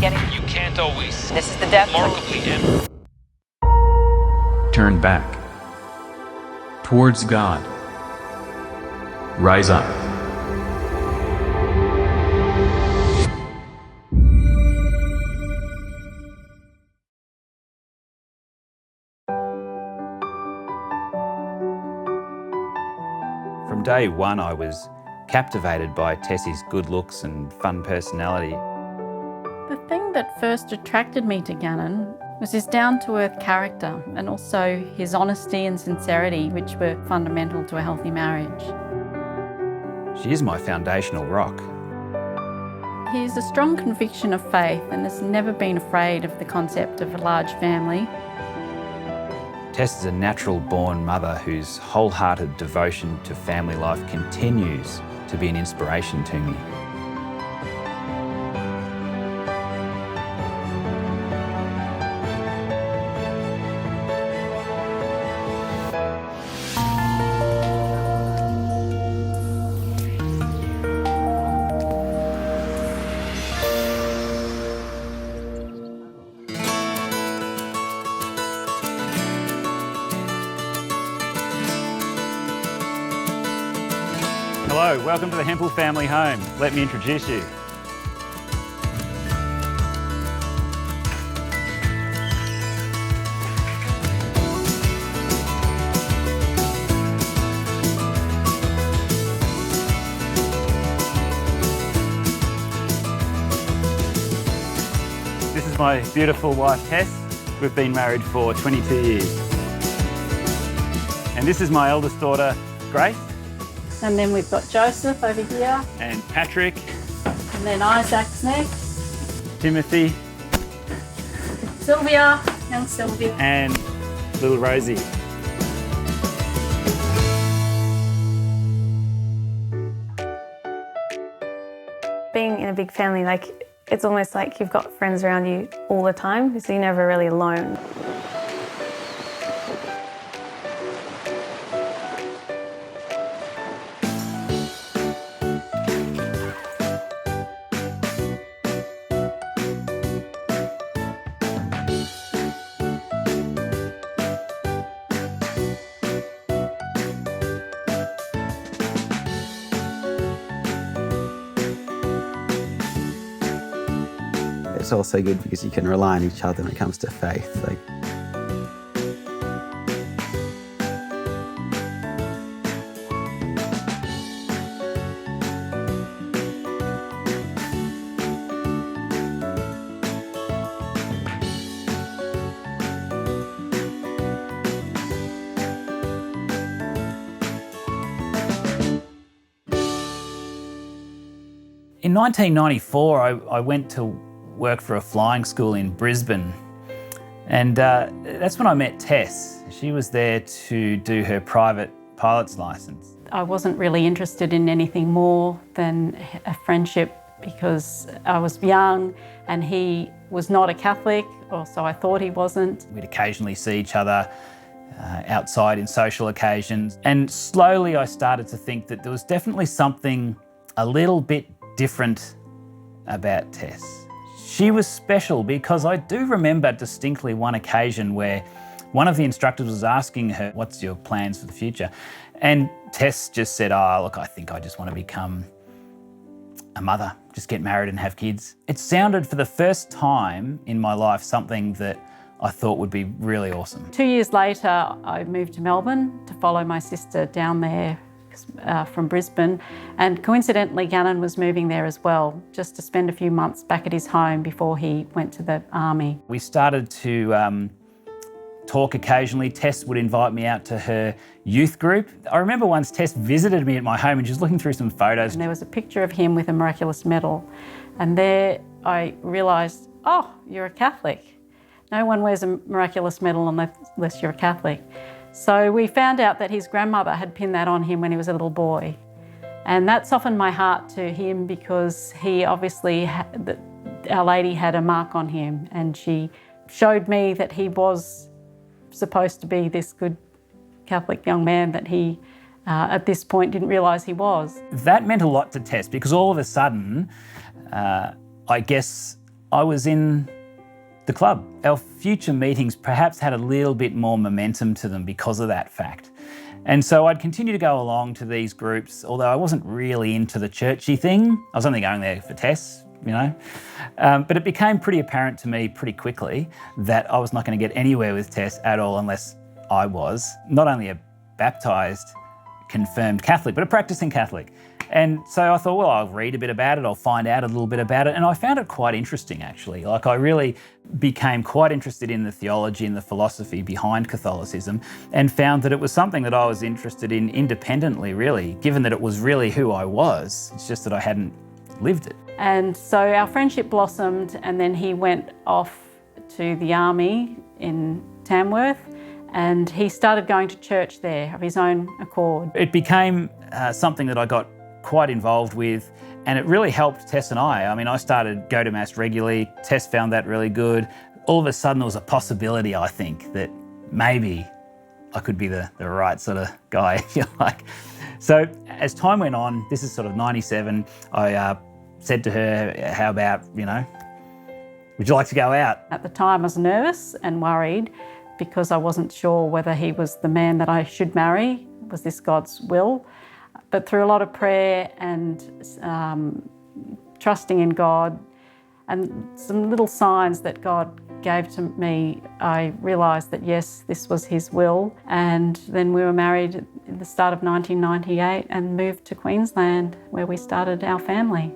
getting... You can't always. This is the death Remarkably Turn back. Towards God. Rise up. From day one, I was captivated by Tess's good looks and fun personality. The thing that first attracted me to Gannon was his down-to-earth character and also his honesty and sincerity, which were fundamental to a healthy marriage. She is my foundational rock. He has a strong conviction of faith and has never been afraid of the concept of a large family. Tess is a natural-born mother whose wholehearted devotion to family life continues to be an inspiration to me. Hello, welcome to the Hempel family home. Let me introduce you. This is my beautiful wife, Tess. We've been married for 22 years. And this is my eldest daughter, Grace. And then we've got Joseph over here. And Patrick. And then Isaac's next. Timothy. Sylvia, young Sylvia. And little Rosie. Being in a big family, it's almost like you've got friends around you all the time, so you're never really alone. It's also good because you can rely on each other when it comes to faith. In 1994, I went to work for a flying school in Brisbane, and that's when I met Tess. She was there to do her private pilot's licence. I wasn't really interested in anything more than a friendship because I was young and he was not a Catholic, or so I thought he wasn't. We'd occasionally see each other outside in social occasions, and slowly I started to think that there was definitely something a little bit different about Tess. She was special because I do remember distinctly one occasion where one of the instructors was asking her, "What's your plans for the future?" And Tess just said, "Oh, look, I think I just want to become a mother, just get married and have kids." It sounded for the first time in my life something that I thought would be really awesome. 2 years later, I moved to Melbourne to follow my sister down there from Brisbane, and coincidentally Gannon was moving there as well, just to spend a few months back at his home before he went to the army. We started to talk occasionally. Tess would invite me out to her youth group. I remember once Tess visited me at my home and she was looking through some photos. And there was a picture of him with a miraculous medal, and there I realised, oh, you're a Catholic. No one wears a miraculous medal unless you're a Catholic. So we found out that his grandmother had pinned that on him when he was a little boy. And that softened my heart to him because he obviously, Our Lady had a mark on him, and she showed me that he was supposed to be this good Catholic young man that he, at this point, didn't realise he was. That meant a lot to Tess because all of a sudden, I guess I was in the club. Our future meetings perhaps had a little bit more momentum to them because of that fact. And so I'd continue to go along to these groups, although I wasn't really into the churchy thing. I was only going there for Tess, you know. But it became pretty apparent to me pretty quickly that I was not going to get anywhere with Tess at all unless I was not only a baptised, confirmed Catholic, but a practicing Catholic. And so I thought, well, I'll read a bit about it, I'll find out a little bit about it. And I found it quite interesting, actually. Like, I really became quite interested in the theology and the philosophy behind Catholicism, and found that it was something that I was interested in independently, really, given that it was really who I was. It's just that I hadn't lived it. And so our friendship blossomed, and then he went off to the army in Tamworth, and he started going to church there of his own accord. It became something that I got quite involved with, and it really helped Tess and I. I mean, I started go to Mass regularly. Tess found that really good. All of a sudden there was a possibility, I think, that maybe I could be the right sort of guy, if you like. So as time went on, this is sort of 97, I said to her, how about, you know, would you like to go out? At the time I was nervous and worried because I wasn't sure whether he was the man that I should marry. Was this God's will? But through a lot of prayer and trusting in God and some little signs that God gave to me, I realised that yes, this was his will. And then we were married at the start of 1998 and moved to Queensland, where we started our family.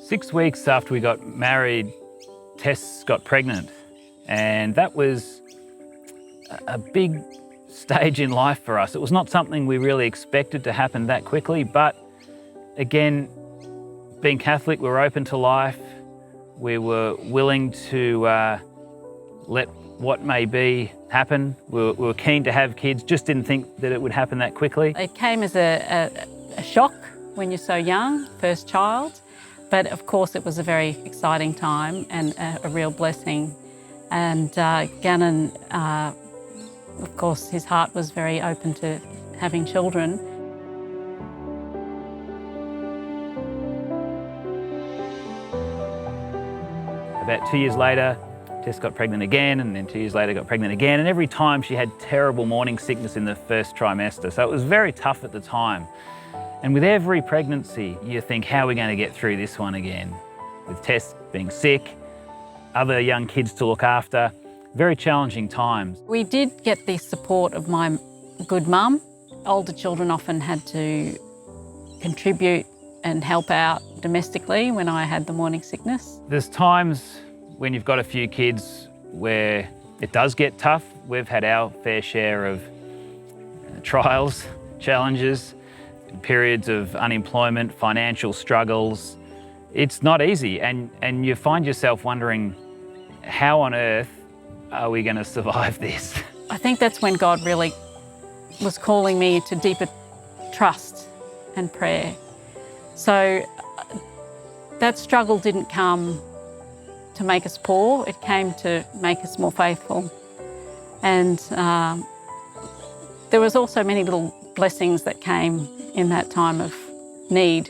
6 weeks after we got married, Tess got pregnant, and that was a big stage in life for us. It was not something we really expected to happen that quickly, but again, being Catholic, we were open to life. We were willing to let what may be happen. We were keen to have kids, just didn't think that it would happen that quickly. It came as a shock when you're so young, first child, but of course it was a very exciting time and a real blessing. And Gannon, of course, his heart was very open to having children. About 2 years later, Tess got pregnant again, and then 2 years later got pregnant again, and every time she had terrible morning sickness in the first trimester, so it was very tough at the time. And with every pregnancy, you think, how are we going to get through this one again? With Tess being sick, other young kids to look after, very challenging times. We did get the support of my good mum. Older children often had to contribute and help out domestically when I had the morning sickness. There's times when you've got a few kids where it does get tough. We've had our fair share of trials, challenges, periods of unemployment, financial struggles. It's not easy, and you find yourself wondering, how on earth are we going to survive this? I think that's when God really was calling me to deeper trust and prayer. So that struggle didn't come to make us poor, it came to make us more faithful. And there was also many little blessings that came in that time of need.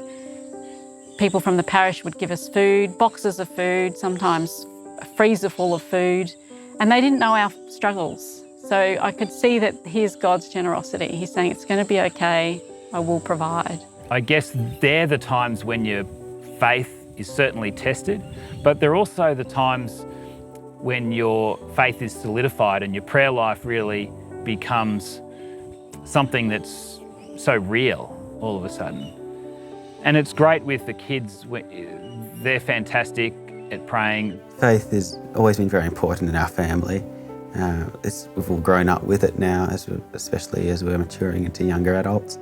People from the parish would give us food, boxes of food, sometimes a freezer full of food, and they didn't know our struggles. So I could see that here's God's generosity. He's saying, it's going to be okay, I will provide. I guess they're the times when your faith is certainly tested, but they're also the times when your faith is solidified and your prayer life really becomes something that's so real all of a sudden. And it's great with the kids. They're fantastic at praying. Faith has always been very important in our family. We've all grown up with it now, especially as we're maturing into younger adults.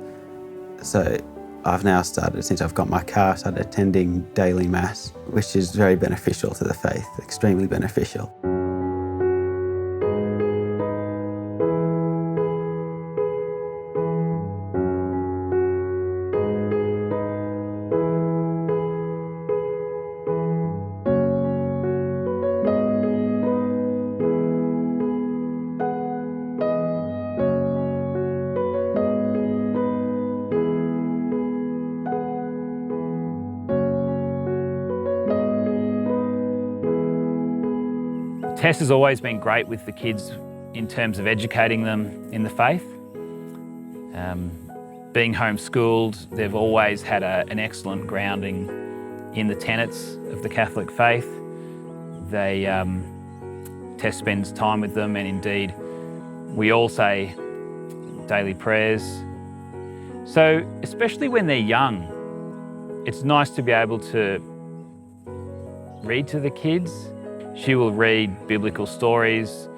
So I've now started, since I've got my car, started attending daily Mass, which is very beneficial to the faith, extremely beneficial. Tess has always been great with the kids in terms of educating them in the faith. Being homeschooled, they've always had an excellent grounding in the tenets of the Catholic faith. Tess spends time with them, and indeed we all say daily prayers. So especially when they're young, it's nice to be able to read to the kids. She will read biblical stories.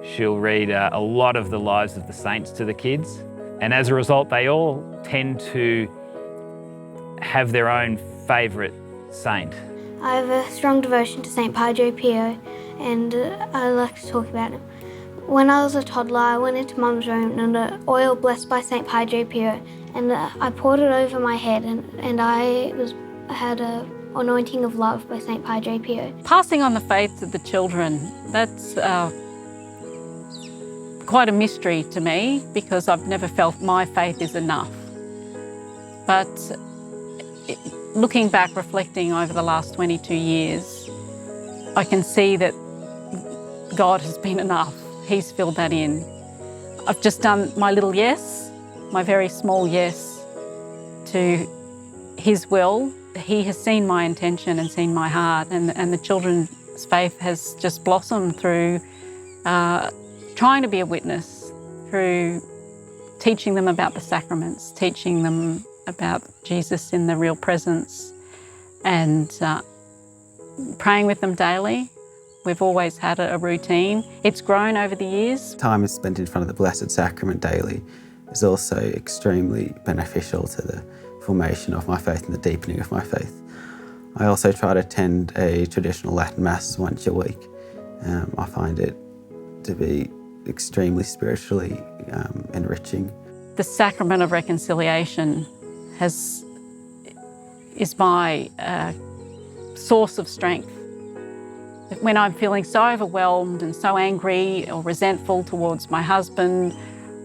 She'll read a lot of the lives of the saints to the kids. And as a result, they all tend to have their own favourite saint. I have a strong devotion to St. Padre Pio, and I like to talk about him. When I was a toddler, I went into Mum's room and an oil blessed by St. Padre Pio, and I poured it over my head, and I had an anointing of love by St. Padre Pio. Passing on the faith to the children, that's quite a mystery to me, because I've never felt my faith is enough. But looking back, reflecting over the last 22 years, I can see that God has been enough. He's filled that in. I've just done my little yes, my very small yes to His will. He has seen my intention and seen my heart, and the children's faith has just blossomed through trying to be a witness, through teaching them about the sacraments, teaching them about Jesus in the real presence, and praying with them daily. We've always had a routine. It's grown over the years. Time is spent in front of the Blessed Sacrament daily is also extremely beneficial to the formation of my faith and the deepening of my faith. I also try to attend a traditional Latin Mass once a week. I find it to be extremely spiritually enriching. The sacrament of reconciliation is my source of strength. When I'm feeling so overwhelmed and so angry or resentful towards my husband,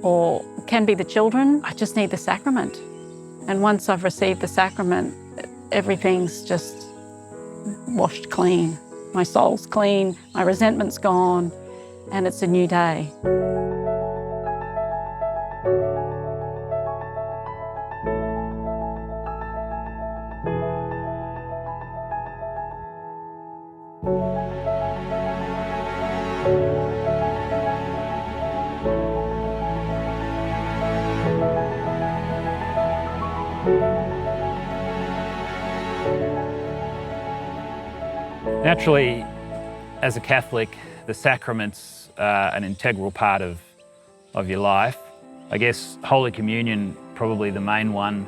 or can be the children, I just need the sacrament. And once I've received the sacrament, everything's just washed clean. My soul's clean, my resentment's gone, and it's a new day. Naturally, as a Catholic, the sacraments are an integral part of your life. I guess Holy Communion, probably the main one.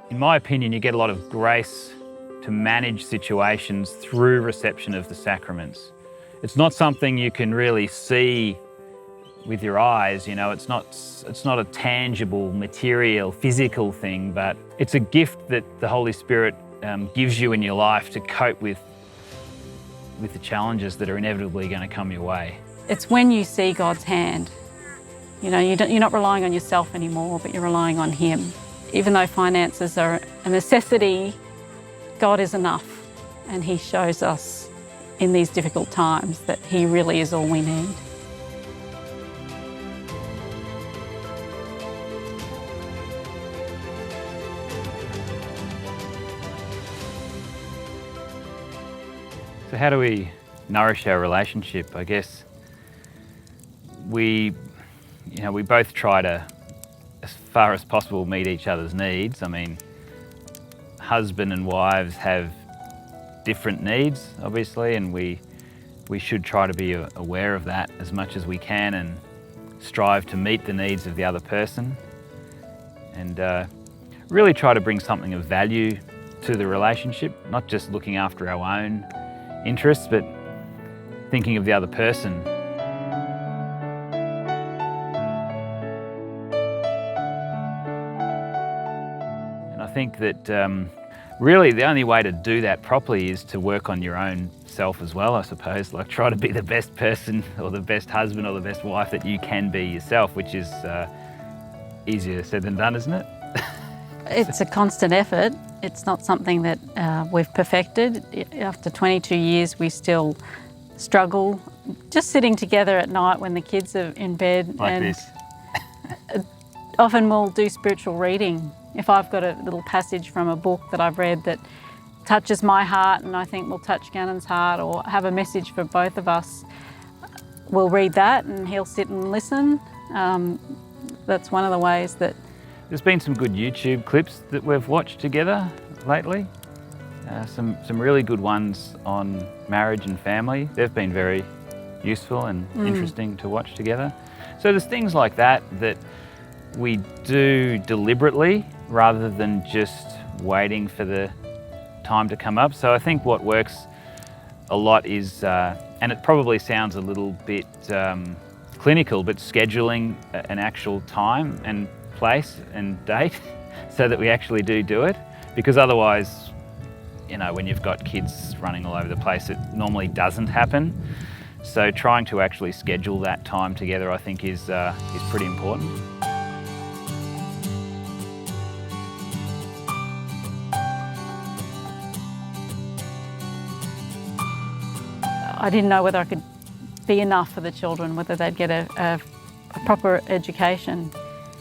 In my opinion, you get a lot of grace to manage situations through reception of the sacraments. It's not something you can really see with your eyes, you know, it's not a tangible, material, physical thing, but it's a gift that the Holy Spirit gives you in your life to cope with the challenges that are inevitably going to come your way. It's when you see God's hand. You know, you're not relying on yourself anymore, but you're relying on Him. Even though finances are a necessity, God is enough, and He shows us in these difficult times that He really is all we need. So how do we nourish our relationship? I guess we both try to, as far as possible, meet each other's needs. I mean, husband and wives have different needs, obviously, and we should try to be aware of that as much as we can and strive to meet the needs of the other person, and really try to bring something of value to the relationship, not just looking after our own interests, but thinking of the other person. And I think that really the only way to do that properly is to work on your own self as well, I suppose. Like, try to be the best person or the best husband or the best wife that you can be yourself, which is easier said than done, isn't it? It's a constant effort. It's not something that we've perfected. After 22 years, we still struggle. Just sitting together at night when the kids are in bed. Like and this. Often we'll do spiritual reading. If I've got a little passage from a book that I've read that touches my heart and I think will touch Gannon's heart, or have a message for both of us, we'll read that and he'll sit and listen. That's one of the ways that... There's been some good YouTube clips that we've watched together lately. Some really good ones on marriage and family. They've been very useful and interesting to watch together. So there's things like that that we do deliberately rather than just waiting for the time to come up. So I think what works a lot is, and it probably sounds a little bit clinical, but scheduling an actual time and place and date so that we actually do it. Because otherwise, you know, when you've got kids running all over the place, it normally doesn't happen. So trying to actually schedule that time together, I think, is pretty important. I didn't know whether I could be enough for the children, whether they'd get a proper education.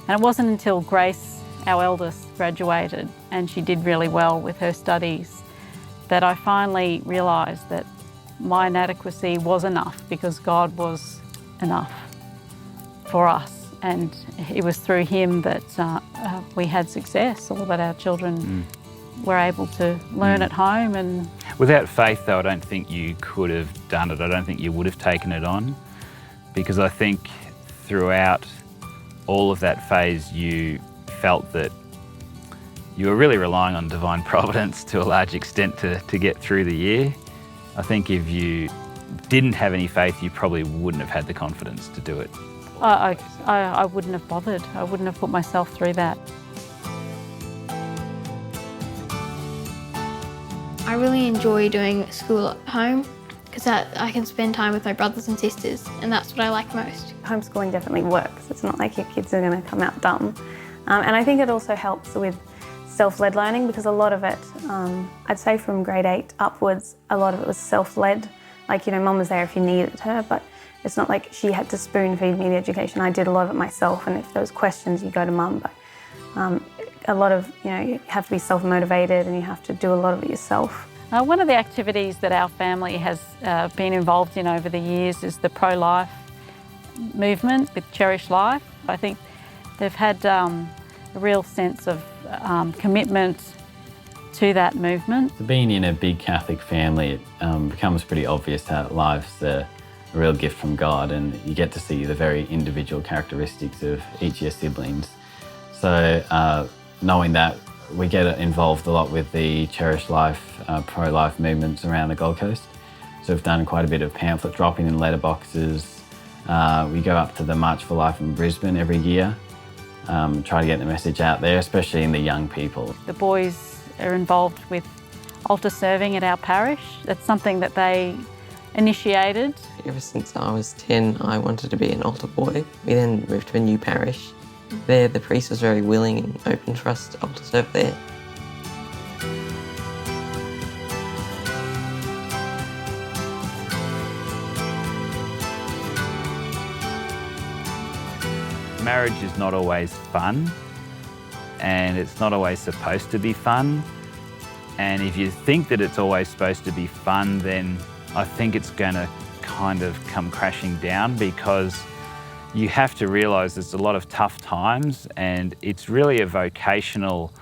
And it wasn't until Grace, our eldest, graduated and she did really well with her studies that I finally realised that my inadequacy was enough because God was enough for us. And it was through Him that we had success, or that our children were able to learn at home. And without faith, though, I don't think you could have done it. I don't think you would have taken it on, because I think throughout all of that phase you felt that you were really relying on divine providence to a large extent to get through the year. I think if you didn't have any faith, you probably wouldn't have had the confidence to do it. I wouldn't have bothered. I wouldn't have put myself through that. I really enjoy doing school at home because I can spend time with my brothers and sisters, and that's what I like most. Homeschooling definitely works. It's not like your kids are going to come out dumb. And I think it also helps with self-led learning, because a lot of it, I'd say from grade 8 upwards, a lot of it was self-led. Like, you know, Mum was there if you needed her, but it's not like she had to spoon feed me the education. I did a lot of it myself, and if there was questions, you go to Mum. But a lot of, you know, you have to be self-motivated and you have to do a lot of it yourself. One of the activities that our family has been involved in over the years is the pro-life movement with Cherish Life. I think they've had a real sense of commitment to that movement. Being in a big Catholic family, it becomes pretty obvious how life's a real gift from God, and you get to see the very individual characteristics of each of your siblings. So knowing that, we get involved a lot with the Cherish Life, pro-life movements around the Gold Coast. So we've done quite a bit of pamphlet dropping in letterboxes. We go up to the March for Life in Brisbane every year, try to get the message out there, especially in the young people. The boys are involved with altar serving at our parish. That's something that they initiated. Ever since I was 10, I wanted to be an altar boy. We then moved to a new parish. There, the priest was very willing and open for us to altar serve there. Marriage is not always fun, and it's not always supposed to be fun. And if you think that it's always supposed to be fun, then I think it's going to kind of come crashing down, because you have to realise there's a lot of tough times, and it's really a vocational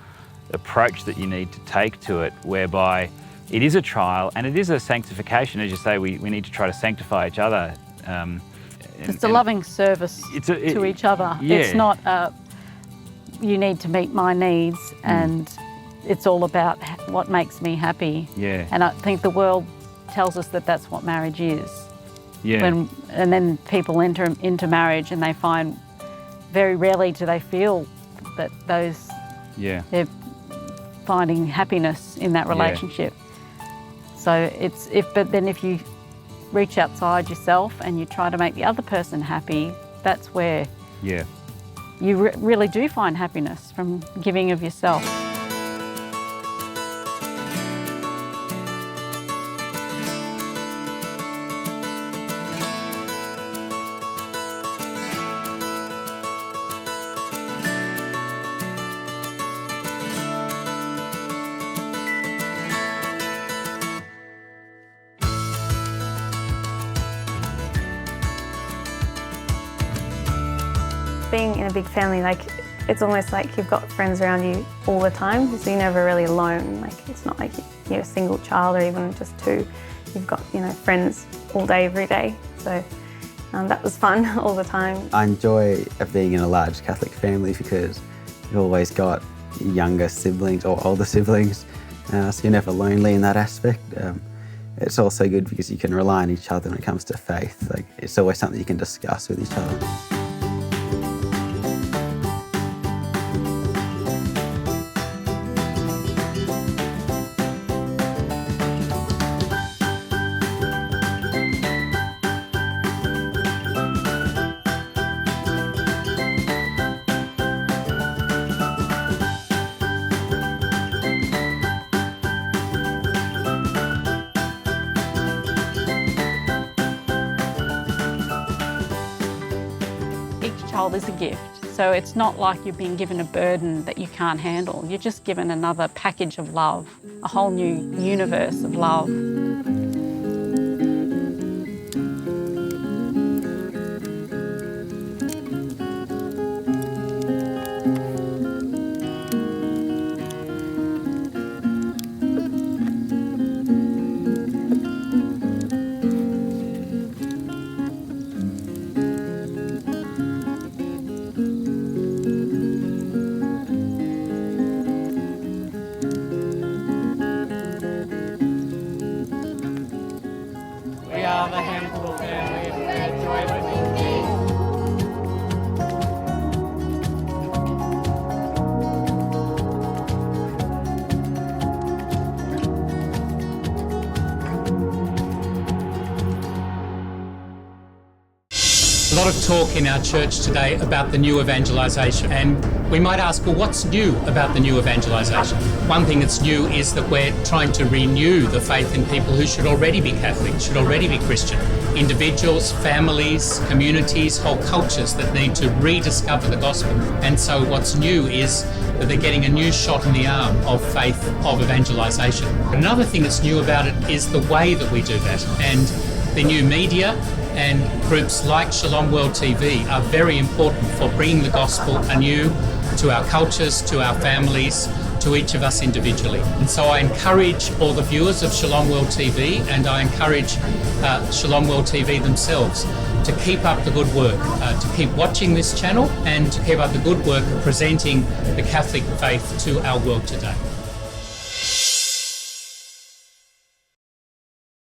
approach that you need to take to it, whereby it is a trial and it is a sanctification. As you say, we need to try to sanctify each other. It's a loving service to each other. Yeah. It's not you need to meet my needs, and it's all about what makes me happy. Yeah. And I think the world tells us that that's what marriage is. Yeah. And then people enter into marriage and they find very rarely do they feel that they're finding happiness in that relationship. So but then if you reach outside yourself and you try to make the other person happy, that's where You really do find happiness from giving of yourself. Being in a big family, it's almost like you've got friends around you all the time, so you're never really alone. It's not like you're a single child or even just two. You've got, friends all day, every day. So that was fun all the time. I enjoy being in a large Catholic family because you've always got younger siblings or older siblings, so you're never lonely in that aspect. It's also good because you can rely on each other when it comes to faith. It's always something you can discuss with each other. Each child is a gift, so it's not like you've been given a burden that you can't handle. You're just given another package of love, a whole new universe of love. We are the Hempel family and enjoy living here. A lot of talk in our church today about the new evangelisation, and we might ask, well, what's new about the new evangelisation? One thing that's new is that we're trying to renew the faith in people who should already be Catholic, should already be Christian. Individuals, families, communities, whole cultures that need to rediscover the gospel. And so what's new is that they're getting a new shot in the arm of faith, of evangelisation. Another thing that's new about it is the way that we do that. And the new media and groups like Shalom World TV are very important for bringing the gospel anew to our cultures, to our families, to each of us individually. And so I encourage all the viewers of Shalom World TV, and I encourage Shalom World TV themselves to keep up the good work, to keep watching this channel and to keep up the good work of presenting the Catholic faith to our world today.